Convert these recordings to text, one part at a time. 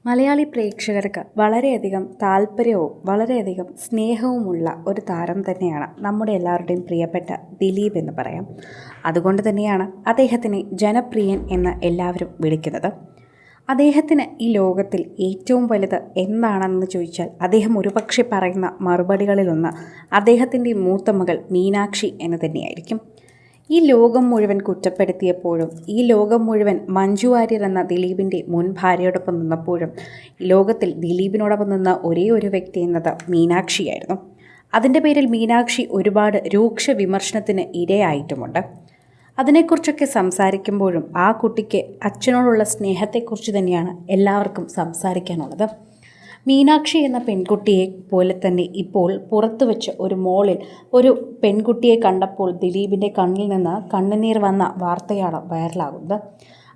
മലയാളി പ്രേക്ഷകർക്ക് വളരെയധികം താല്പര്യവും വളരെയധികം സ്നേഹവുമുള്ള ഒരു താരം തന്നെയാണ് നമ്മുടെ എല്ലാവരുടെയും പ്രിയപ്പെട്ട ദിലീപ് എന്ന് പറയാം. അതുകൊണ്ട് തന്നെയാണ് അദ്ദേഹത്തിനെ ജനപ്രിയൻ എന്ന് എല്ലാവരും വിളിക്കുന്നത്. അദ്ദേഹത്തിന് ഈ ലോകത്തിൽ ഏറ്റവും വലുത് എന്താണെന്ന് ചോദിച്ചാൽ അദ്ദേഹം ഒരുപക്ഷെ പറയുന്ന മറുപടികളിലൊന്ന് അദ്ദേഹത്തിൻ്റെ മൂത്ത മകൾ മീനാക്ഷി എന്ന് തന്നെയായിരിക്കും. ഈ ലോകം മുഴുവൻ കുറ്റപ്പെടുത്തിയപ്പോഴും ഈ ലോകം മുഴുവൻ മഞ്ജു വാര്യർ എന്ന ദിലീപിൻ്റെ മുൻ ഭാര്യയോടൊപ്പം നിന്നപ്പോഴും ലോകത്തിൽ ദിലീപിനോടൊപ്പം നിന്ന ഒരേ ഒരു വ്യക്തി എന്നത് മീനാക്ഷിയായിരുന്നു. അതിൻ്റെ പേരിൽ മീനാക്ഷി ഒരുപാട് രൂക്ഷ വിമർശനത്തിന് ഇരയായിട്ടുമുണ്ട്. അതിനെക്കുറിച്ചൊക്കെ സംസാരിക്കുമ്പോഴും ആ കുട്ടിക്ക് അച്ഛനോടുള്ള സ്നേഹത്തെക്കുറിച്ച് തന്നെയാണ് എല്ലാവർക്കും സംസാരിക്കാനുള്ളത്. മീനാക്ഷി എന്ന പെൺകുട്ടിയെ പോലെ തന്നെ ഇപ്പോൾ പുറത്തു വെച്ച് ഒരു മോളിൽ ഒരു പെൺകുട്ടിയെ കണ്ടപ്പോൾ ദിലീപിൻ്റെ കണ്ണിൽ നിന്ന് കണ്ണുനീർ വന്ന വാർത്തയാണ് വൈറലാകുന്നത്.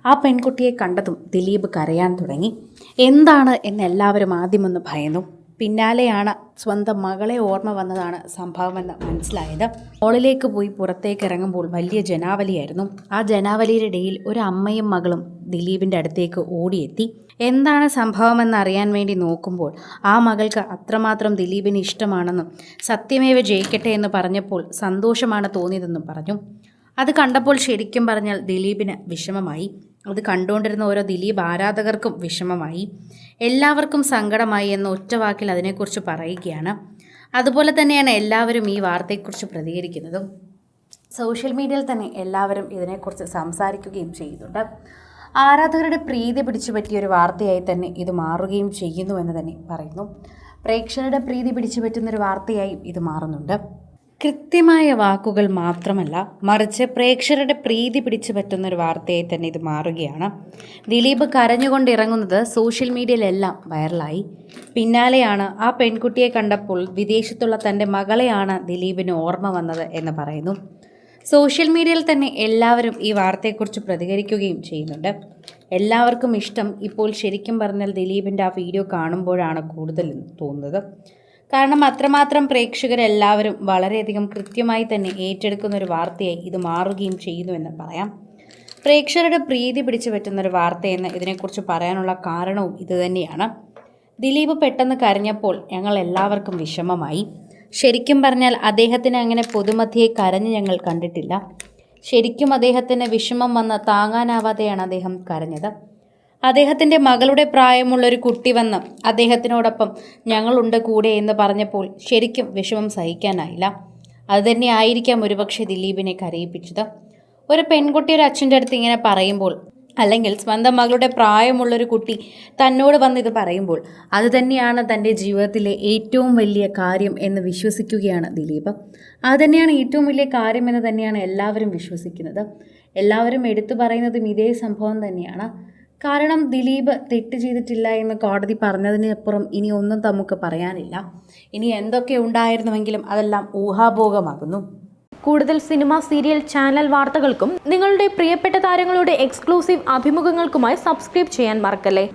ആ പെൺകുട്ടിയെ കണ്ടതും ദിലീപ് കരയാൻ തുടങ്ങി. എന്താണ് എന്ന് എല്ലാവരും ആദ്യമൊന്ന് ഭയന്നു. പിന്നാലെയാണ് സ്വന്തം മകളെ ഓർമ്മ വന്നതാണ് സംഭവമെന്ന് മനസ്സിലായത്. മോളിലേക്ക് പോയി പുറത്തേക്ക് ഇറങ്ങുമ്പോൾ വലിയ ജനാവലിയായിരുന്നു. ആ ജനാവലിയുടെ ഇടയിൽ ഒരു അമ്മയും മകളും ദിലീപിൻ്റെ അടുത്തേക്ക് ഓടിയെത്തി. എന്താണ് സംഭവമെന്ന് അറിയാൻ വേണ്ടി നോക്കുമ്പോൾ ആ മകൾക്ക് അത്രമാത്രം ദിലീപിന് ഇഷ്ടമാണെന്നും സത്യമേവ ജയിക്കട്ടെ എന്ന് പറഞ്ഞപ്പോൾ സന്തോഷമാണ് തോന്നിയതെന്നും പറഞ്ഞു. അത് കണ്ടപ്പോൾ ശരിക്കും പറഞ്ഞാൽ ദിലീപിന് വിഷമമായി. അത് കണ്ടുകൊണ്ടിരുന്ന ഓരോ ദിലീപ് ആരാധകർക്കും വിഷമമായി. എല്ലാവർക്കും സങ്കടമായി എന്ന ഒറ്റ വാക്കിൽ അതിനെക്കുറിച്ച് പറയുകയാണ്. അതുപോലെ തന്നെയാണ് എല്ലാവരും ഈ വാർത്തയെക്കുറിച്ച് പ്രതികരിക്കുന്നതും. സോഷ്യൽ മീഡിയയിൽ തന്നെ എല്ലാവരും ഇതിനെക്കുറിച്ച് സംസാരിക്കുകയും ചെയ്യുന്നുണ്ട്. ആരാധകരുടെ പ്രീതി പിടിച്ചു പറ്റിയൊരു വാർത്തയായി തന്നെ ഇത് മാറുകയും ചെയ്യുന്നു എന്ന് തന്നെ പറയുന്നു. പ്രേക്ഷകരുടെ പ്രീതി പിടിച്ചു പറ്റുന്നൊരു വാർത്തയായി ഇത് മാറുന്നുണ്ട്. കൃത്യമായ വാക്കുകൾ മാത്രമല്ല, മറിച്ച് പ്രേക്ഷകരുടെ പ്രീതി പിടിച്ചു പറ്റുന്നൊരു വാർത്തയായി തന്നെ ഇത് മാറുകയാണ്. ദിലീപ് കരഞ്ഞുകൊണ്ടിറങ്ങുന്നത് സോഷ്യൽ മീഡിയയിലെല്ലാം വൈറലായി. പിന്നാലെയാണ് ആ പെൺകുട്ടിയെ കണ്ടപ്പോൾ വിദേശത്തുള്ള തൻ്റെ മകളെയാണ് ദിലീപിന് ഓർമ്മ വന്നത് എന്ന് പറയുന്നു. സോഷ്യൽ മീഡിയയിൽ തന്നെ എല്ലാവരും ഈ വാർത്തയെക്കുറിച്ച് പ്രതികരിക്കുകയും ചെയ്യുന്നുണ്ട്. എല്ലാവർക്കും ഇഷ്ടം ഇപ്പോൾ ശരിക്കും പറഞ്ഞാൽ ദിലീപിൻ്റെ ആ വീഡിയോ കാണുമ്പോഴാണ് കൂടുതൽ തോന്നുന്നത്. കാരണം അത്രമാത്രം പ്രേക്ഷകരെല്ലാവരും വളരെയധികം കൃത്യമായി തന്നെ ഏറ്റെടുക്കുന്ന ഒരു വാർത്തയായി ഇത് മാറുകയും ചെയ്യുന്നുവെന്ന് പറയാം. പ്രേക്ഷകരുടെ പ്രീതി പിടിച്ചു പറ്റുന്നൊരു വാർത്തയെന്ന് ഇതിനെക്കുറിച്ച് പറയാനുള്ള കാരണവും ഇതുതന്നെയാണ്. ദിലീപ് പെട്ടെന്ന് കരഞ്ഞപ്പോൾ ഞങ്ങൾ എല്ലാവർക്കും വിഷമമായി. ശരിക്കും പറഞ്ഞാൽ അദ്ദേഹത്തിന് അങ്ങനെ പൊതുമധ്യേ കരഞ്ഞ് ഞങ്ങൾ കണ്ടിട്ടില്ല. ശരിക്കും അദ്ദേഹത്തിന് വിഷമം വന്ന് താങ്ങാനാവാതെയാണ് അദ്ദേഹം കരഞ്ഞത്. അദ്ദേഹത്തിൻ്റെ മകളുടെ പ്രായമുള്ളൊരു കുട്ടി വന്ന് അദ്ദേഹത്തിനോടൊപ്പം ഞങ്ങളുണ്ട് കൂടെ എന്ന് പറഞ്ഞപ്പോൾ ശരിക്കും വിഷമം സഹിക്കാനായില്ല. അതുതന്നെ ആയിരിക്കാം ഒരുപക്ഷെ ദിലീപിനെ കരയിപ്പിച്ചത്. ഒരു പെൺകുട്ടി ഒരു അച്ഛൻ്റെ അടുത്ത് ഇങ്ങനെ പറയുമ്പോൾ, അല്ലെങ്കിൽ സ്വന്തം മകളുടെ പ്രായമുള്ളൊരു കുട്ടി തന്നോട് വന്നിത് പറയുമ്പോൾ അതുതന്നെയാണ് തൻ്റെ ജീവിതത്തിലെ ഏറ്റവും വലിയ കാര്യം എന്ന് വിശ്വസിക്കുകയാണ് ദിലീപ്. അതുതന്നെയാണ് ഏറ്റവും വലിയ കാര്യം എന്ന് തന്നെയാണ് എല്ലാവരും വിശ്വസിക്കുന്നത്. എല്ലാവരും എടുത്തു പറയുന്നതും ഇതേ സംഭവം തന്നെയാണ്. കാരണം ദിലീപ് തെറ്റ് ചെയ്തിട്ടില്ല എന്ന് കോടതി പറഞ്ഞതിനപ്പുറം ഇനി ഒന്നും നമുക്ക് പറയാനില്ല. ഇനി എന്തൊക്കെ ഉണ്ടായിരുന്നുവെങ്കിലും അതെല്ലാം ഊഹാഭോഗമാകുന്നു. കൂടുതൽ സിനിമ, സീരിയൽ, ചാനൽ വാർത്തകൾക്കും നിങ്ങളുടെ പ്രിയപ്പെട്ട താരങ്ങളുടെ എക്സ്ക്ലൂസീവ് അഭിമുഖങ്ങൾക്കുമായി സബ്സ്ക്രൈബ് ചെയ്യാൻ മറക്കല്ലേ.